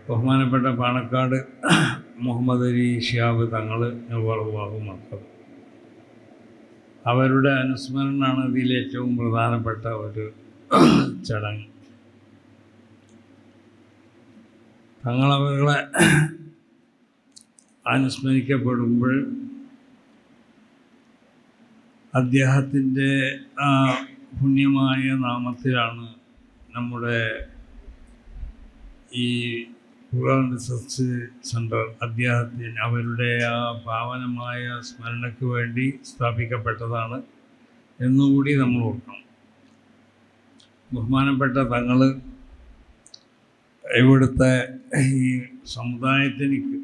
ബഹുമാനപ്പെട്ട പാണക്കാട് മുഹമ്മദ് അലി ശിഹാബ് തങ്ങൾ നവ്വറല്ലാഹു മർക്കദ്, അവരുടെ അനുസ്മരണമാണ് ഇതിലേറ്റവും പ്രധാനപ്പെട്ട ഒരു ചടങ്ങ്. തങ്ങളവരുടെ അനുസ്മരിക്കപ്പെടുമ്പോൾ അദ്ദേഹത്തിൻ്റെ പുണ്യമായ നാമത്തിലാണ് നമ്മുടെ ഈ ഖുർആൻ റിസർച്ച് സെൻറ്റർ അവരുടെ ആ പാവനമായ സ്മരണയ്ക്ക് വേണ്ടി സ്ഥാപിക്കപ്പെട്ടതാണ് എന്നുകൂടി നമ്മൾ ഓർക്കണം. ബഹുമാനപ്പെട്ട തങ്ങൾ ഇവിടുത്തെ ഈ സമുദായത്തിനിക്ക്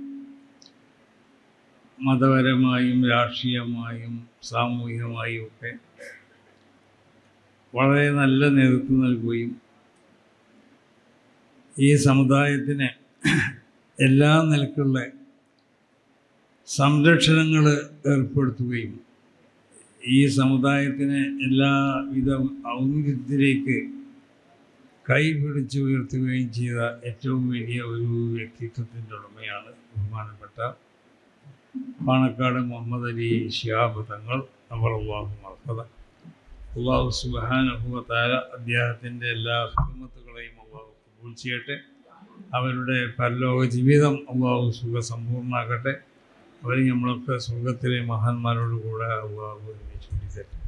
മതപരമായും രാഷ്ട്രീയമായും സാമൂഹികമായും ഒക്കെ വളരെ നല്ല നേതൃത്വം നൽകുകയും ഈ സമുദായത്തിന് എല്ലാ നിലക്കുള്ള സംരക്ഷണങ്ങൾ ഏർപ്പെടുത്തുകയും ഈ സമുദായത്തിന് എല്ലാവിധ ഔന്നത്യത്തിലേക്ക് കൈപിടിച്ച് ഉയർത്തുകയും ചെയ്ത ഏറ്റവും വലിയ ഒരു വ്യക്തിത്വത്തിൻ്റെ ഉടമയാണ് ബഹുമാനപ്പെട്ട പാണക്കാട് മുഹമ്മദ് അലി ശിഹാബ് തങ്ങൾ നവ്വറല്ലാഹു മർക്കദ്. അല്ലാഹു സുബ്ഹാനഹു വ തആല അദ്ദേഹത്തിൻ്റെ എല്ലാ ഖിദ്മത്തുകളെയും അല്ലാഹു ഖബൂൽ ചെയ്യട്ടെ. അവരുടെ പരലോക ജീവിതം അല്ലാഹു സുഖസമ്പൂർണ്ണമാക്കട്ടെ. അവർ നമ്മളൊക്കെ സ്വർഗത്തിലെ മഹാന്മാരോട് കൂടെ അല്ലാഹു ഒരുമിച്ച് തരട്ടെ.